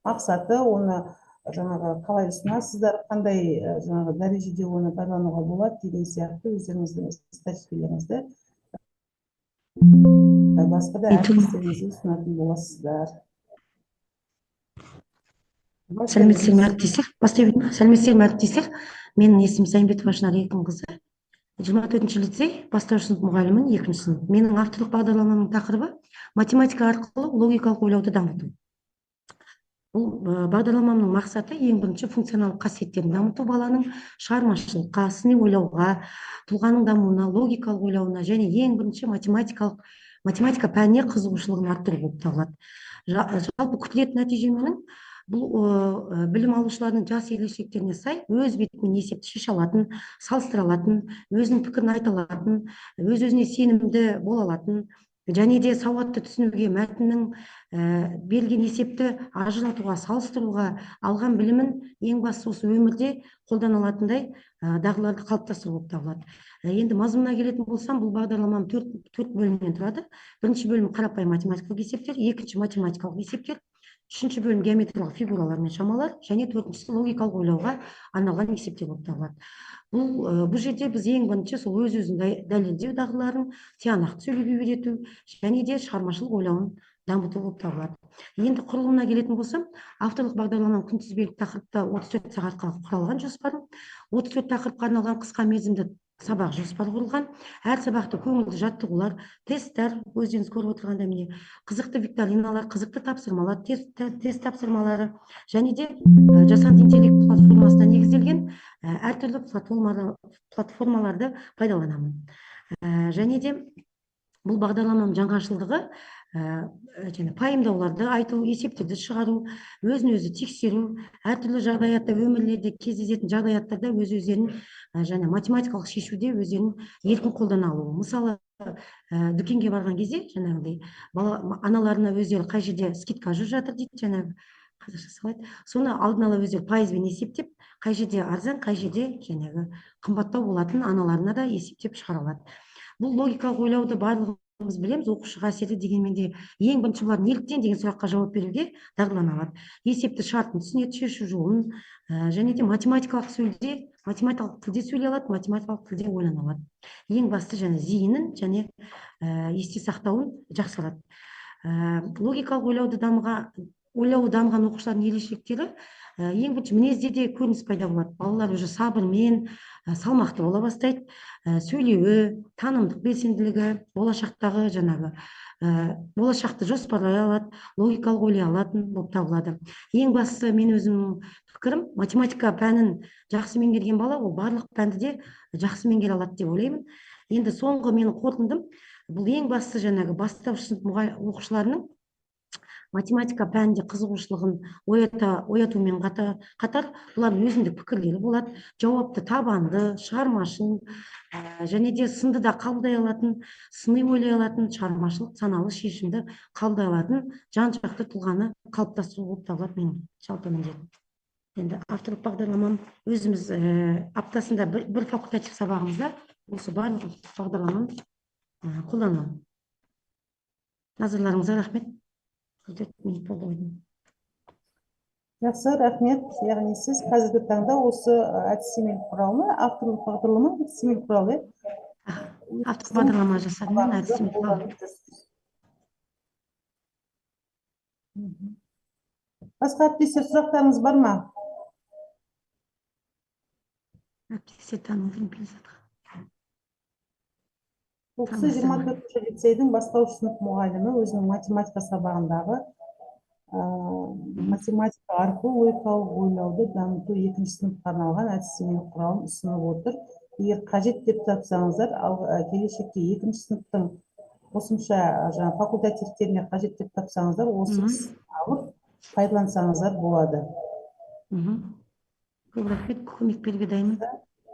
мақсаты, оны жаңағы қалай ұсынасыздар, қандай жаңағы дәрежеде оны пайдалануға болады деген сияқты өздеріңіздің тәжірибелеріңізді басқа да әріптестеріңізге ұсынатын боласыздар. Сәлеметсіздер ме әріптестер? Бастаймын. Сәлеметсіздер ме әріптестер? Менің есімім Сайымбетова Шынар Еркінқызы. 24-ші лицей бастауыш сынып мұғалімін, 2-ші сынып. Менің авторлық бағдарламамның тақырыбы математика арқылы логикалық ойлауды дамыту. Бұл бағдарламамның мақсаты ең бірінші функционалдық қасиеттерін дамыту, баланың шығармашылыққа, сыни ойлауға, тұлғаның дамуына, логикалық ойлауына және ең бірінші математика пәніне қызығушылығын арттыру болып табылады. Жалпы күтілетін нәтиже менің бұл білім алушылардың жас ерекшеліктеріне сай өз бетімен есепті шеше алатын, салыстыра алатын, өзінің пікірін айта алатын, өз-өзіне сенімді бола алатын, және де сауатты түсінуге, мәтіннің берілген есепті ажыратуға, салыстыруға, алған білімін ең бастысы осы өмірде қолдана алатындай дағдыларды қалыптастыру болып табылады. Енді мазмұнына келетін болсам, бұл бағдарламам 4 бөлімнен тұрады. Бірінші бөлім қарапайым математикалық есептер, екінші математикалық есептер, үшінші бөлім геометриялық фигуралар мен шамалар, және төртіншісі логикалық ойлауға арналған есептер болып табылады. Бұл жерде біз ең бірінші сол өз-өзін дәлелдеу дағдыларын, тиянақты сөйлеуге үйрету және де шығармашылық ойлауын дамыту болып табылады. Енді құрылымына келетін болсам, авторлық бағдарламаның күнтізбелік тақырыпта 34 сағатқа құралған жоспары, 34 тақырыпқа арналған қысқа мерзімді сабақ жоспары құрылған. Әр сабақты көңілді жаттығулар, тесттер, өздеріңіз көріп отырғандай міне, қызықты викториналар, қызықты тапсырмалар, тест тапсырмалары және де жасанды интеллект платформасына негізделген әртүрлі платформаларды пайдаланамын. Және де бұл бағдарламаның жаңашылдығы пайымдауларды айту, есептерді шығару, өзін-өзі тексеру, әртүрлі жағдаятта, өмірлерде кездесетін жағдаяттарда өз-өздерін және математикалық шешуде өздерін еркін қолдана алуы. Мысалы, дүкенге барған кезде жаңағыдай аналарына өздері қай жерде скидка жүріп жатыр дейді, жаңағы қазақша салайды. Соны алдын ала өздері пайызбен есептеп, қай жерде арзан, қай жерде жаңағы қымбаттау болатын аналарына да есептеп шығара алады. Бұл логикалық ойлауды барлығымыз білеміз, оқушыға әсері дегенмен де ең бірінші бұлар неліктен деген сұраққа жауап беруге дағдылана алады. Есепті шартын түсінеді, шешу жолын және де математикалық тілде сөйлей алады, математикалық тілде ойлана алады. Ең басты және зейінін және есте сақтауын жақсарады. Логикалық ойлауы дамыған оқушылардың ерекшеліктері ең бірінші мінезде де көрініс пайда болады. Балалар уже сабырмен, салмақты бола бастайды, сөйлеуі, танымдық белсенділігі, болашақты жоспарлай алады, логикалық ойлай алатын болып табылады. Ең бастысы мен өзімнің пікірім, математика пәнін жақсы меңгерген бала ол барлық пәнді де жақсы меңгере алады деп ойлаймын. Енді соңғы менің қорытындым, бұл ең бастысы жаңағы бастауыш сынып оқушыларының математика пәнінде қызығушылығын оятумен қатар бұлардың өзіндік пікірлері болады, жауапты, табанды, шығармашыл және де сынды да қабылдай алатын, сыни ойлай алатын, шығармашылық, саналы шешімді қабылдай алатын жан-жақты тұлғаны қалыптастыру болып табылады менің жалпы міндетім. Енді авторлық бағдарламам өзіміз аптасында бір факультатив сабағымызда осы барлық бағдарламаны қолданамын. Назарларыңызға рахмет. Жақсы, рахмет. Яғни сіз қазіргі таңда осы әдістемелік құралны, авторлық бағдарлама әдістемелік құралы. Авторлық бағдарлама жасадым мен әдістемелік құралы. Басқа әріптестер сұрақтарыңыз бар ма? Әріптестер танымдырым келе жатыр. Бұл кісі 24-ші лицейдің бастауыш сынып мұғалімі, өзінің математика сабағындағы математика арқылы логикалық ойлауды дамыту 2-ші сыныпқа арналған әдістемелік құралын ұсынып отыр. Егер қажет деп тапсаңыздар, келешекте 2-ші сыныптың қосымша факультативтеріне қажет деп тапсаңыздар, осы алып пайдалансаңыздар болады. Көп рахмет, көмек беруге дайынмын.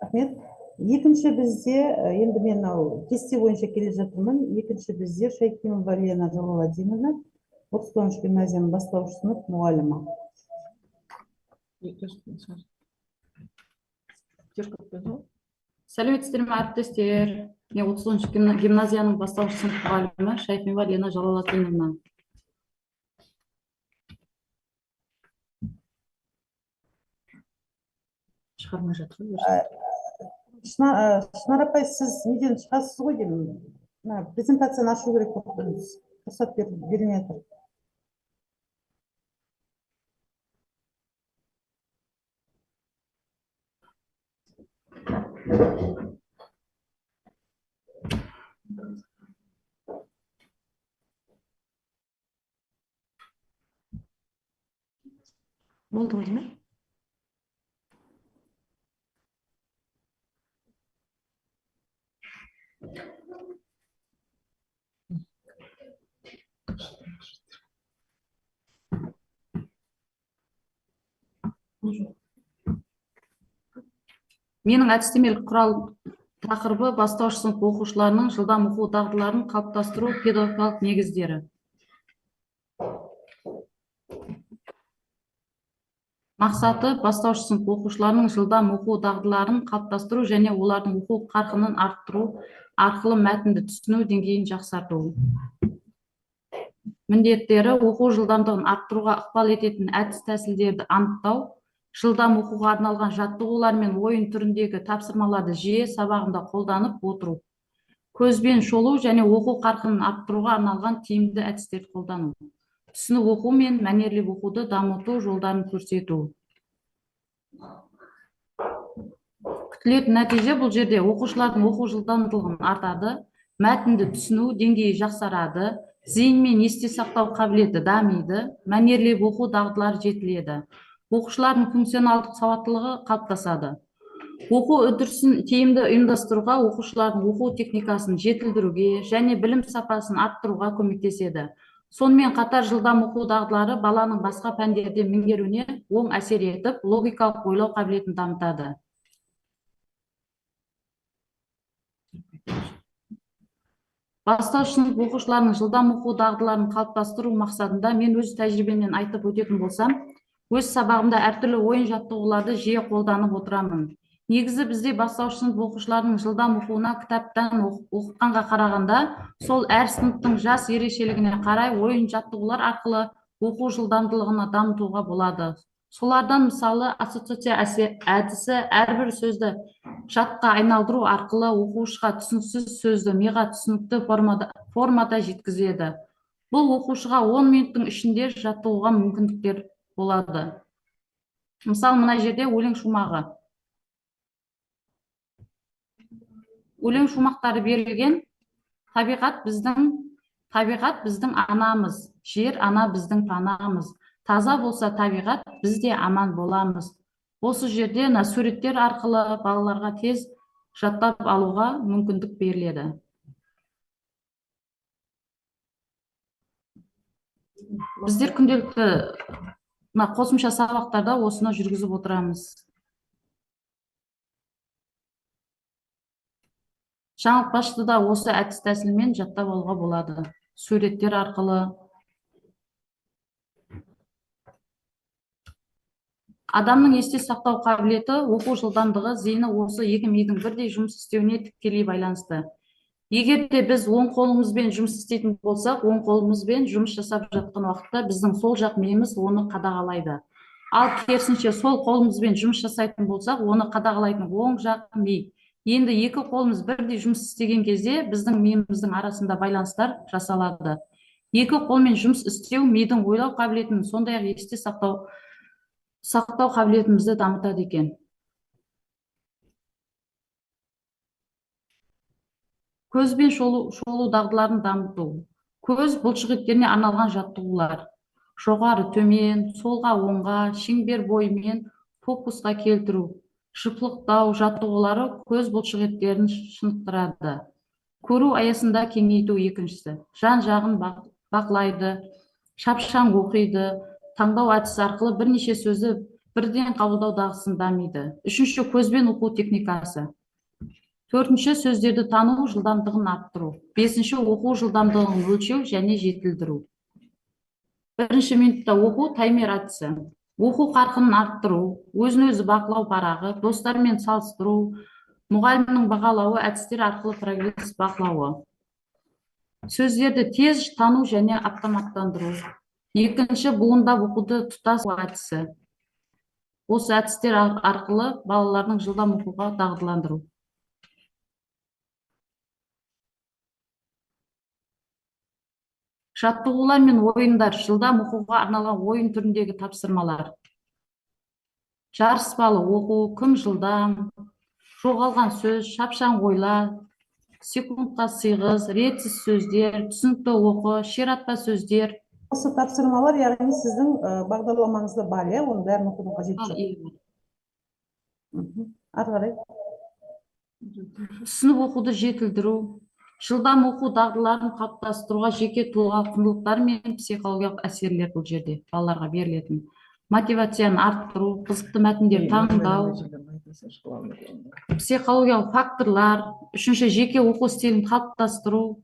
Рахмет. Екінші бізде, енді мен кесте бойынша келе жатырмын, екінші бізде Шайхимова Лена Жалаладиновна, 39 гимназияның бастауыш сынып мұғалімі. Сәлеметсіздер ме әріптестер? Мен 30 гимназияның бастауыш сынып мұғалімі Шайхимова Лена Жалаладиновна. шығармай жатыр. Шынар апай, сіз неден шығасыз ғой деймін. Презентацияны ашу керек болып тұрмыз. Рұқсат берілмей жатыр. Болды ғой деймін. Менің әдістемелік құрал тақырыбы бастауыш сынып оқушыларының жылдам оқу дағдыларын қалыптастыру педагогикалық негіздері. Мақсаты бастауыш сынып оқушыларының жылдам оқу дағдыларын қалыптастыру және олардың оқу қарқынын арттыру арқылы мәтінді түсіну деңгейін жақсарту. Міндеттері: оқу жылдамдығын арттыруға ықпал ететін әдіс тәсілдерді анықтау, жылдам оқуға арналған жаттығулар мен ойын түріндегі тапсырмаларды жиі сабағында қолданып отыру, көзбен шолу және оқу қарқынын арттыруға арналған тиімді әдістерді қолдану, түсінік оқу мен мәнерлеп оқуды дамыту жолдарын көрсету. Күтілетін нәтиже: бұл жерде оқушылардың оқу жылдамдығын артады, мәтінді түсіну деңгейі жақсарады, зейін мен есте сақтау қабілеті дамиды, мәнерлеп оқу дағдылары жетіледі, оқушылардың функционалдық сауаттылығы қалыптасады. Оқу үдерісін тиімді ұйымдастыруға, оқушылардың оқу техникасын жетілдіруге және білім сапасын арттыруға көмектеседі. Сонымен қатар жылдам оқу дағдылары баланың басқа пәндерді меңгеруіне оң әсер етіп, логикалық ойлау қабілетін дамытады. Бастауыш сынып оқушыларының жылдам оқу дағдыларын қалыптастыру мақсатында мен өз тәжірибемнен айтып өтетін болсам, өз сабағымда әртүрлі ойын жаттығуларды жиі қолданып отырамын. Негізі бізде бастауыш сынып оқушыларының жылдам оқуына кітаптан оқытқанға қарағанда, сол әр сыныптың жас ерекшелігіне қарай ойын жаттығулар арқылы оқу жылдамдылығына дамытуға болады. Солардан мысалы ассоциация әдісі: әрбір сөзді жадқа айналдыру арқылы оқушыға түсініксіз сөзді миға түсінікті формада жеткізеді. Бұл оқушыға 10 минуттың ішінде жаттығуға мүмкіндіктер болады. Мысалы, мына жерде өлең шумағы. Өлең шумақтары берілген: табиғат біздің анамыз, жер ана біздің панамыз, таза болса табиғат, біз де аман боламыз. Осы жерде суреттер арқылы балаларға тез жаттап алуға мүмкіндік беріледі. Біздер күнделікті қосымша сабақтарда осыны жүргізіп отырамыз. Жаңылтпашты да осы әдіс тәсілмен жаттап алуға болады. Суреттер арқылы. Адамның есте сақтау қабілеті, оқу жылдамдығы, зейіні осы екі мидың бірдей жұмыс істеуіне тікелей байланысты. Егер де біз оң қолымызбен жұмыс істейтін болсақ, оң қолымызбен жұмыс жасап жатқан уақытта біздің сол жақ миымыз оны қадағалайды. Ал керісінше сол қолымызбен жұмыс жасайтын болсақ, оны қадағалайтын оң жақ ми. Енді екі қолымыз бірдей жұмыс істеген кезде біздің миымыздың арасында байланыстар жасалады. Екі қолмен жұмыс істеу мидың ойлау қабілетін, сондай-ақ есте сақтау қабілетімізді дамытады екен. Көзбен шолу дағдыларын дамыту. Көз бұлшықеттеріне арналған жаттығулар. Жоғары төмен, солға оңға, шеңбер бойымен фокусқа келтіру. Шыпылықтау жаттығулары көз бұлшықеттерін шынықтырады. Көру аясында кеңейту екіншісі. Жан жағын бақылайды, шапшаң оқиды, таңдау әдісі арқылы бірнеше сөзді бірден қабылдау дағдысын дамиды. Үшінші, көзбен оқу техникасы. Төртінші, сөздерді тану жылдамдығын арттыру. Бесінші, оқу жылдамдығын өлшеу және жетілдіру. Бірінші минутта оқу таймер әдісі. Оқу қарқынын арттыру, өзін-өзі бақылау парағы, достармен салыстыру, мұғалімнің бағалауы әдістер арқылы прогресс бақылауы. Сөздерді тез тану және автоматтандыру. Екінші, буындап оқуды тұтас әдісі. Осы әдістер арқылы балалардың жылдам оқуға дағдыландыру. Жаттығулар мен ойындар, жылдам оқуға арналған ойын түріндегі тапсырмалар. Жарыспалы оқу, кім жылдам, жоғалған сөз, шапшаң ойла, секундқа сыйғыз, ретсіз сөздер, түсінікті оқы, ширатпа сөздер. Осы тапсырмалар, яғни сіздің бағдарламаңызда бар, иә? Оның бәрін оқудың қажеті жоқ. Ары қарай. Сынып оқуды жетілдіру, жылдам оқу дағдыларын қалыптастыруға жеке тұлға құндылықтар мен психологиялық әсерлер бұл жерде балаларға берілетін. Мотивацияны арттыру, қызықты мәтіндер таңдау, психологиялық факторлар, үшінші жеке оқу стилін қалыптастыру.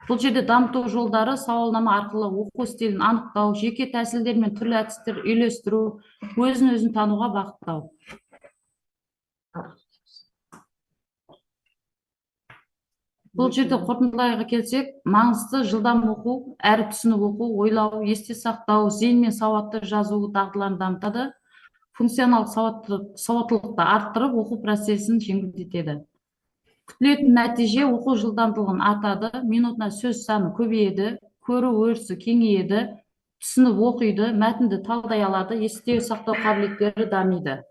Бұл жерде дамыту жолдары сауалнама арқылы оқу стилін анықтау, жеке тәсілдер мен түрлі әдістер үйлестіру, өзін тануға бағыттау. Бұл жерде қорытындылайға келсек, маңызды жылдам оқу, әрі түсініп оқу, ойлау, есте сақтау, зейін мен сауатты жазу дағдыларын дамытады, функционалдық сауаттылықты арттырып, оқу процесін жеңілдетеді. Күтілетін нәтиже оқу жылдамдылығын артады, минутына сөз саны көбейеді, көру өрісі кеңейеді, түсініп оқиды, мәтінді талдай алады, есте сақтау қабілеттері дамиды.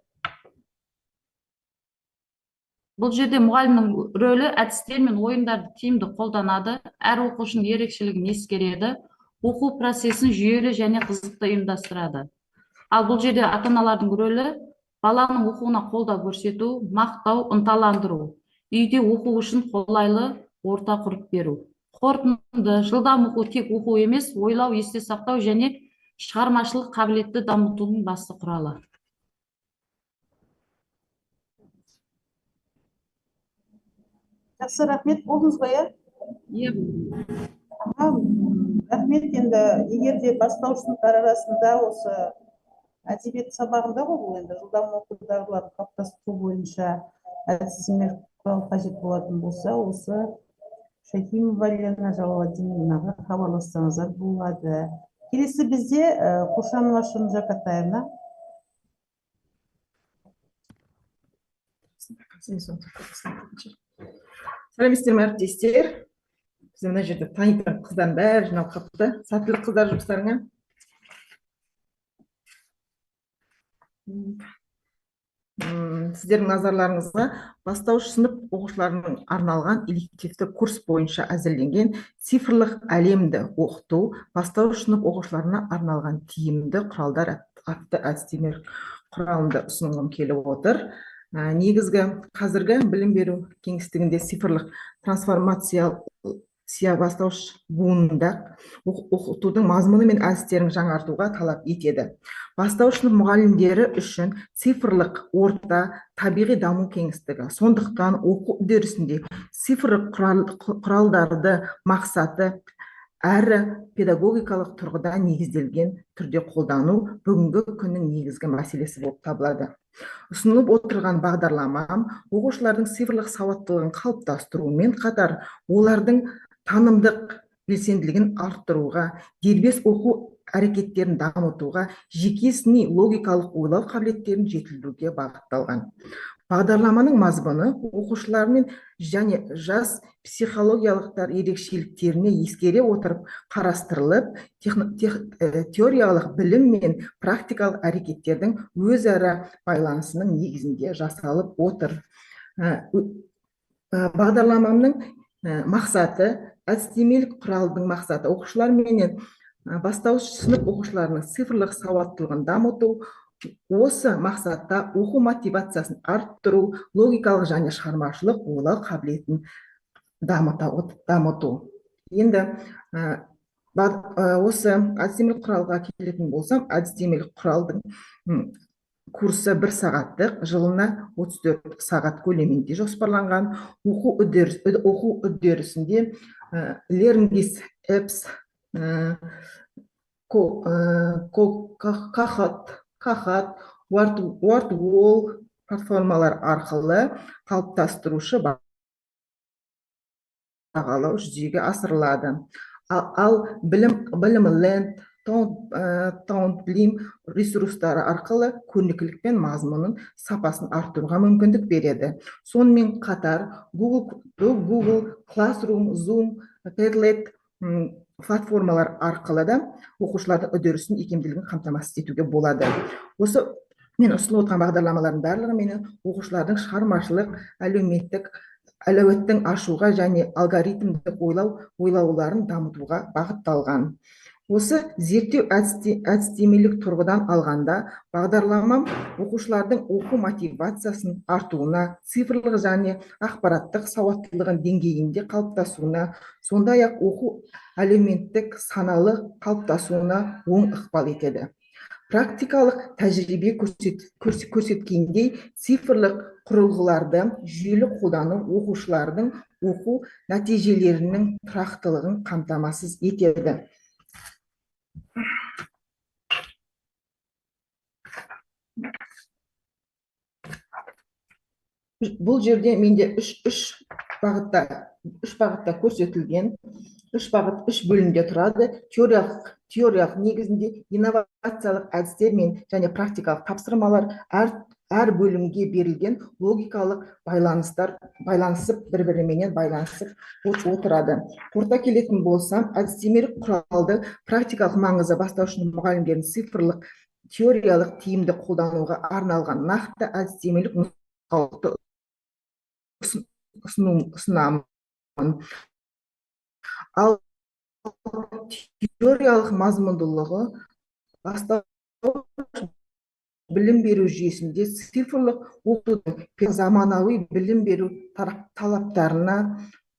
Бұл жерде мұғалімнің рөлі әдістер мен ойындарды тиімді қолданады, әр оқушының ерекшелігін ескереді, оқу процесін жүйелі және қызықты ұйымдастырады. Ал бұл жерде ата-аналардың рөлі баланың оқуына қолдау көрсету, мақтау, ынталандыру, үйде оқу үшін қолайлы орта құрып беру. Қорытынды, жылдам оқу тек оқу емес, ойлау, есте сақтау және шығармашылық қабілетті дамытудың басты құралы. Жақсы, рахмет, болдыңыз ба, иә? Рахмет. Енді егер де бастауыш сыныптар арасында осы әдебиет сабағында ғой, бұл енді жылдам оқу дағдыларын қалыптастыру бойынша әдістемелік құрал қажет болатын болса, осы Шахимова Лена Жалаладдиновнаға хабарлассаңыздар болады. Келесі бізде Қошанова Шынжа Катаевна. Сәлеметсіздер ме, әріптестер? Біз мына жерде танитын қыздар бәрі жиналып қалыпты. Сәттілік қыздар жұмыстарыңа. Сіздердің назарларыңызға бастауыш сынып оқушыларының арналған элективті курс бойынша әзірленген цифрлық әлемді оқыту бастауыш сынып оқушыларына арналған тиімді құралдар атты әдістемелік құралымды ұсынғым келіп отыр. Негізгі қазіргі білім беру кеңістігінде цифрлық трансформация бастауыш буынында оқытудың мазмұны мен әдістерін жаңартуға талап етеді. Бастауыш сынып мұғалімдері үшін цифрлық орта табиғи даму кеңістігі. Сондықтан оқу үдерісінде цифрлық құралдарды мақсаты әрі педагогикалық тұрғыда негізделген түрде қолдану бүгінгі күннің негізгі мәселесі болып табылады. Ұсынылып отырған бағдарламам оқушылардың цифрлық сауаттылығын қалыптастырумен қатар олардың танымдық белсенділігін арттыруға, дербес оқу әрекеттерін дамытуға, жеке сыни логикалық ойлау қабілеттерін жетілдіруге бағытталған. Бағдарламаның мазмұны оқушылармен және жас психологиялықтар ерекшеліктеріне ескере отырып қарастырылып, теориялық білім мен практикалық әрекеттердің өзара байланысының негізінде жасалып отыр. Бағдарламамның мақсаты, әдістемелік құралдың мақсаты оқушылар менен бастауыш сынып оқушыларының цифрлық сауаттылығын дамыту. Осы мақсатта оқу мотивациясын арттыру, логикалық және шығармашылық ойлау қабілетін дамыту. Енді осы әдістемелік құралға келетін болсам, әдістемелік құралдың курсы 1 сағаттық, жылына 34 сағат көлемінде жоспарланған. Оқу үдерісінде Learning Apps, Kahoot, Wordwall платформалар арқылы қалыптастырушы бағалау жүзеге асырылады. Ал білім ленд, таунд білім ресурстары арқылы көрнекілік пен мазмұнын сапасын арттыруға мүмкіндік береді. Сонымен қатар Google Classroom, Zoom, Padlet платформалар арқылы да оқушылардың үдерісін икемділігін қамтамасыз етуге болады. Осы мен ұсынып отырған бағдарламалардың барлығы менің оқушылардың шығармашылық, әлеуметтік әлеуеттің ашуға және алгоритмдік ойлауларын дамытуға бағытталған. Осы зерттеу әдістемелік тұрғыдан алғанда, бағдарламам оқушылардың оқу мотивациясын артуына, цифрлық және ақпараттық сауаттылығын деңгейінде қалыптасуына, сондай-ақ оқу әлеуметтік саналы қалыптасуына оң ықпал етеді. Практикалық тәжірибе көрсеткендей, цифрлық құрылғыларды жүйелі қолдану оқушылардың оқу нәтижелерінің тұрақтылығын қамтамасыз етеді. Бұл жерде менде үш бағытта көрсетілген. Үш бағыт үш бөлімде тұрады. Теориялық негізінде инновациялық әдістер мен және практикалық тапсырмалар әр бөлімге берілген логикалық байланысып бір-біріменен байланысып отырады. Қорыта келетін болсам, әдістемелік құралды практикалық маңызы бастауыш мұғалімдердің цифрлық теориялық тиімді қолдануға арналған нақты әдістемелік нұсқаулықты ұсынамын. Ал теориялық мазмұндылығы бастауыш білім беру жүйесінде цифрлық оқытудың заманауи білім беру талаптарына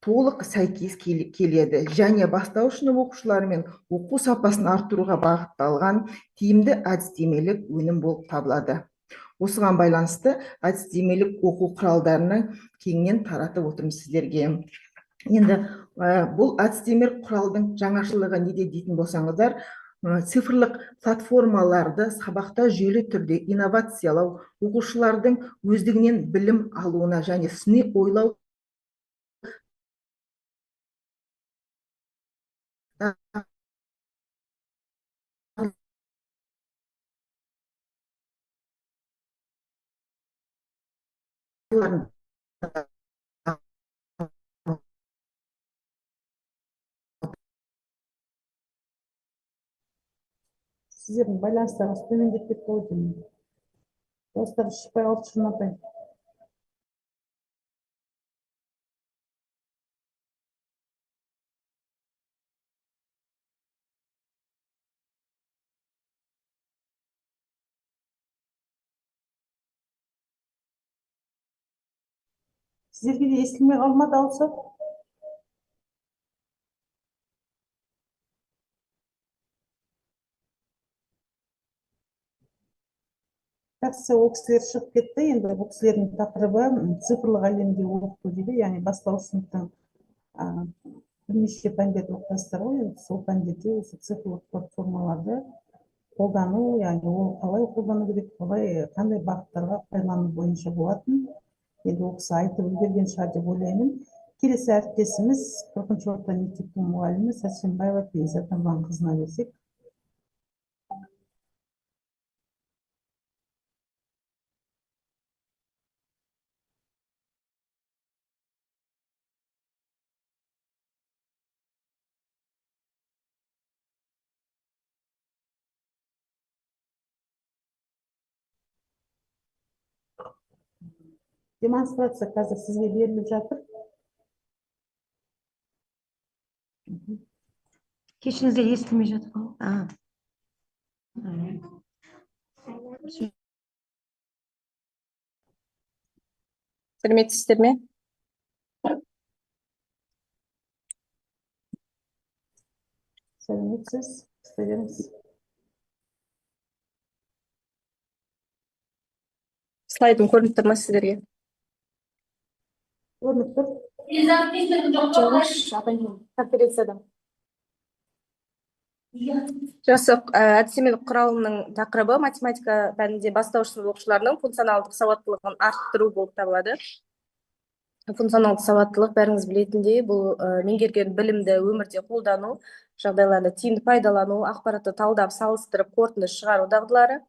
толық сәйкес келеді және бастауыш сынып оқушыларымен оқу сапасын арттыруға бағытталған тиімді әдістемелік өнім болып табылады. Осыған байланысты әдістемелік оқу құралдарını кеңінен таратып отырмыз сіздерге. Енді бұл әдістемелік құралдың жаңашылығы неде дейтін болсаңыздар, цифрлық платформаларды сабақта жүйелі түрде инновациялау, оқушылардың өздігінен білім алуына және сыни ойлау Сіздердің байланыстарыңыз төмендеп кетті ғой деймін. Достар шықпай қалды шын апай. Сіздерге де естілмей қалма дауысы? Жақсы, ол кісілер шығып кетті. Енді бұл кісілердің тақырыбы цифрлық әлемде оқыту дейді, яғни бастауыш сыныптың бірнеше пәндерді оқытасыздар ғой, сол пәндерде осы цифрлық платформаларды қолдану, яғни ол қалай қолдану керек, қандай бағыттарға пайдалану бойынша болатын. Енді ол кісі айтып үлгерген шығар деп ойлаймын. Келесі әріптесіміз 40-шы орта мектептің мұғалімі Сәрсенбаева Перизат Нұрланқызына берсек. Демонстрация қазір сізге беріліп жатыр. Кешіңіздер естілмей жатыр. Сәлеметсіздер ме? Сәлеметсіз, істедіңіз. Слайдым көрініп тұр ма сіздерге? Көрініп тұр. Конференциядан. Жақсы, әдістемелік құралының тақырыбы математика пәнінде бастауыш сынып оқушыларының функционалдық сауаттылығын арттыру болып табылады. Функционалдық сауаттылық бәріңіз білетіндей, бұл меңгерген білімді өмірде қолдану жағдайларда тиімді пайдалану, ақпаратты талдап салыстырып қорытынды шығару дағдылары,